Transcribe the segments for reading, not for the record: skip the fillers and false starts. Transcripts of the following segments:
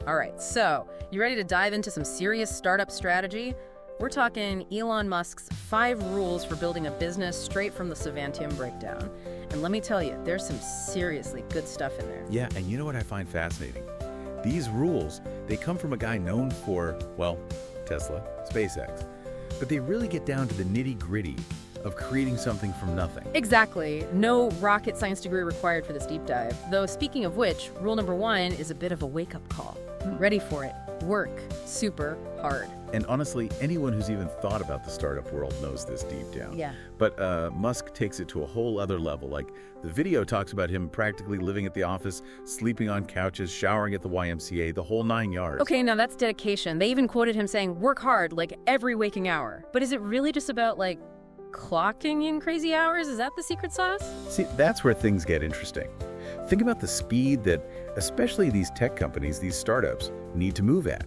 All right, so you ready to dive into some serious startup strategy? We're talking Elon Musk's 5 rules for building a business straight from the Savantium breakdown. And let me tell you, there's some seriously good stuff in there. Yeah, and you know what I find fascinating? These rules, they come from a guy known for, well, Tesla, SpaceX. But they really get down to the nitty-gritty of creating something from nothing. Exactly. No rocket science degree required for this deep dive. Though speaking of which, rule number 1 is a bit of a wake-up call. Ready for it. Work super hard. And honestly, anyone who's even thought about the startup world knows this deep down. Yeah. But Musk takes it to a whole other level. Like, the video talks about him practically living at the office, sleeping on couches, showering at the YMCA, the whole 9 yards. Okay, now that's dedication. They even quoted him saying, work hard, like every waking hour. But is it really just about, like, clocking in crazy hours? Is that the secret sauce? See, that's where things get interesting. Think about the speed that, especially these tech companies, these startups, need to move at.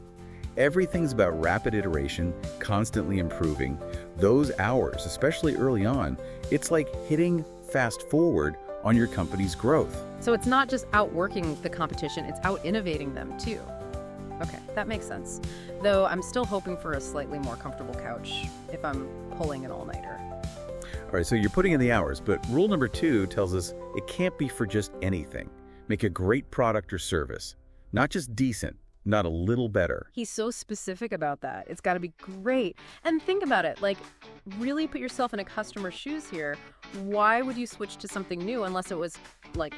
Everything's about rapid iteration, constantly improving. Those hours, especially early on, it's like hitting fast forward on your company's growth. So it's not just outworking the competition, it's out-innovating them too. Okay, that makes sense. Though I'm still hoping for a slightly more comfortable couch if I'm pulling an all-nighter. All right, so you're putting in the hours, but rule number 2 tells us it can't be for just anything. Make a great product or service, not just decent, not a little better. He's so specific about that. It's got to be great. And think about it, like, really put yourself in a customer's shoes here. Why would you switch to something new unless it was, like,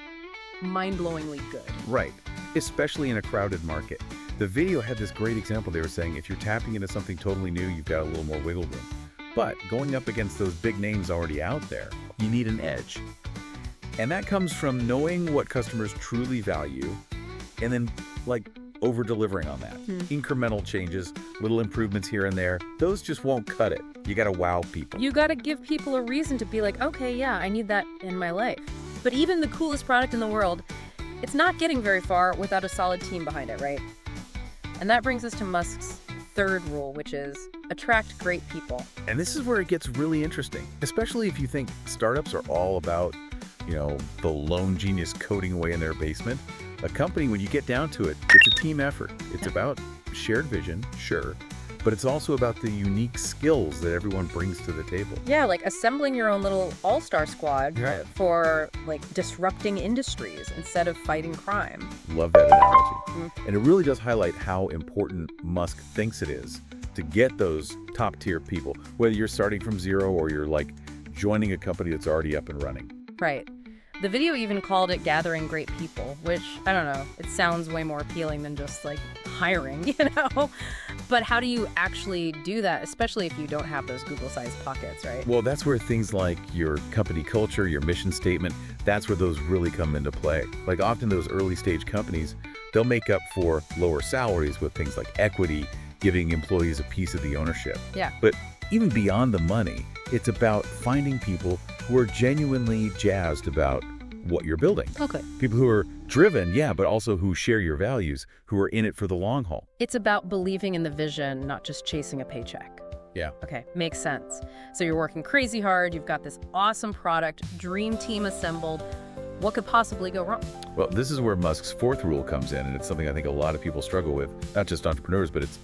mind-blowingly good? Right, especially in a crowded market. The video had this great example. They were saying if you're tapping into something totally new, you've got a little more wiggle room. But going up against those big names already out there, you need an edge. And that comes from knowing what customers truly value and then, like, over-delivering on that. Incremental changes, little improvements here and there, those just won't cut it. You gotta wow people. You gotta give people a reason to be like, okay, yeah, I need that in my life. But even the coolest product in the world, it's not getting very far without a solid team behind it, right? And that brings us to Musk's 3rd rule, which is attract great people. And this is where it gets really interesting, especially if you think startups are all about, you know, the lone genius coding away in their basement. A company, when you get down to it, it's a team effort. It's about shared vision, sure, but it's also about the unique skills that everyone brings to the table. Yeah, like assembling your own little all-star squad Right. for, like, disrupting industries instead of fighting crime. Love that analogy. And it really does highlight how important Musk thinks it is to get those top-tier people, whether you're starting from zero or you're, like, joining a company that's already up and running. Right. The video even called it gathering great people, which, I don't know, it sounds way more appealing than just, like, hiring, you know? But how do you actually do that, especially if you don't have those Google-sized pockets, right? Well, that's where things like your company culture, your mission statement, that's where those really come into play. Like, often those early-stage companies, they'll make up for lower salaries with things like equity, giving employees a piece of the ownership. Yeah. But even beyond the money, it's about finding people who are genuinely jazzed about what you're building. Okay. People who are driven, yeah, but also who share your values, who are in it for the long haul. It's about believing in the vision, not just chasing a paycheck. Yeah. Okay, makes sense. So you're working crazy hard, you've got this awesome product, dream team assembled. What could possibly go wrong? Well, this is where Musk's 4th rule comes in, and it's something I think a lot of people struggle with, not just entrepreneurs, but it's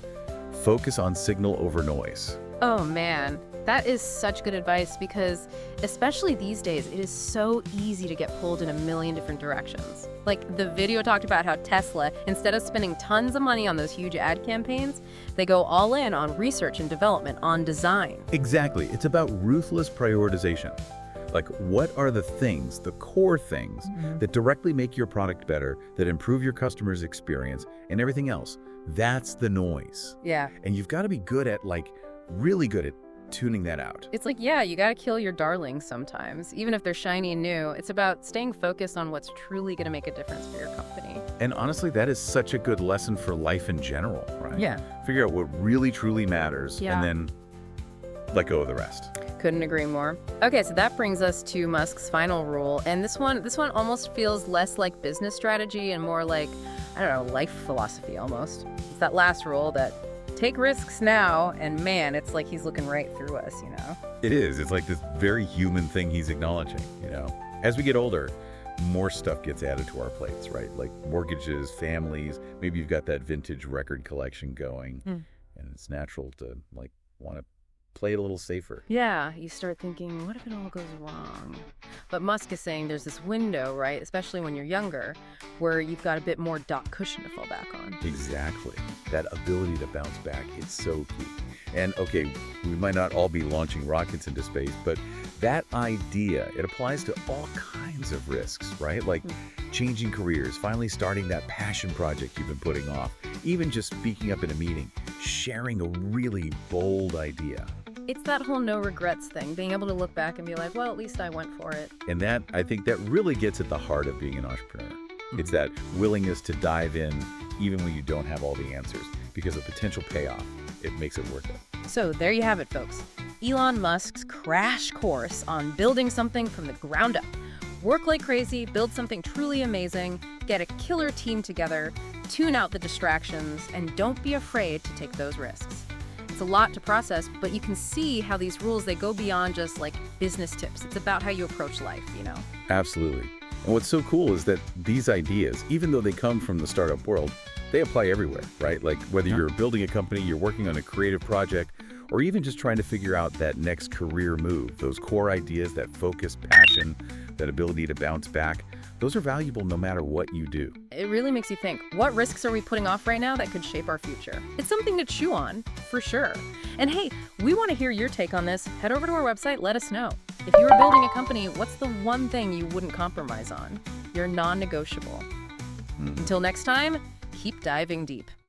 focus on signal over noise. Oh man, that is such good advice because especially these days, it is so easy to get pulled in a million different directions. Like the video talked about how Tesla, instead of spending tons of money on those huge ad campaigns, they go all in on research and development, on design. Exactly. It's about ruthless prioritization. Like, what are the things, the core things, that directly make your product better, that improve your customer's experience, and everything else? That's the noise. Yeah. And you've got to be good at, like, really good at tuning that out. It's like, yeah, you gotta kill your darlings sometimes, even if they're shiny and new. It's about staying focused on what's truly gonna make a difference for your company. And honestly, that is such a good lesson for life in general, right? Yeah. Figure out what really, truly matters, Yeah. and then let go of the rest. Couldn't agree more. Okay, so that brings us to Musk's final rule, and this one almost feels less like business strategy and more like, I don't know, life philosophy almost. It's that last rule that take risks now, and man, it's like he's looking right through us, you know? It is. It's like this very human thing he's acknowledging, you know? As we get older, more stuff gets added to our plates, right? Like mortgages, families, maybe you've got that vintage record collection going, and it's natural to like want to play it a little safer. Yeah, you start thinking, what if it all goes wrong? But Musk is saying there's this window, right, especially when you're younger, where you've got a bit more dock cushion to fall back on. Exactly. That ability to bounce back is so key. And okay, we might not all be launching rockets into space, but that idea, it applies to all kinds of risks, right? Like changing careers, finally starting that passion project you've been putting off, even just speaking up in a meeting, sharing a really bold idea. It's that whole no regrets thing, being able to look back and be like, well, at least I went for it. And that, I think that really gets at the heart of being an entrepreneur. It's that willingness to dive in even when you don't have all the answers, because the potential payoff, it makes it worth it. So there you have it, folks. Elon Musk's crash course on building something from the ground up. Work like crazy, build something truly amazing, get a killer team together, tune out the distractions, and don't be afraid to take those risks. It's a lot to process, but you can see how these rules, they go beyond just like business tips. It's about how you approach life, you know? Absolutely. And what's so cool is that these ideas, even though they come from the startup world, they apply everywhere, right? Like whether you're building a company, you're working on a creative project, or even just trying to figure out that next career move, those core ideas, that focus, passion, that ability to bounce back, those are valuable no matter what you do. It really makes you think, what risks are we putting off right now that could shape our future? It's something to chew on, for sure. And hey, we want to hear your take on this. Head over to our website, let us know. If you were building a company, what's the one thing you wouldn't compromise on? Your non-negotiable. Until next time, keep diving deep.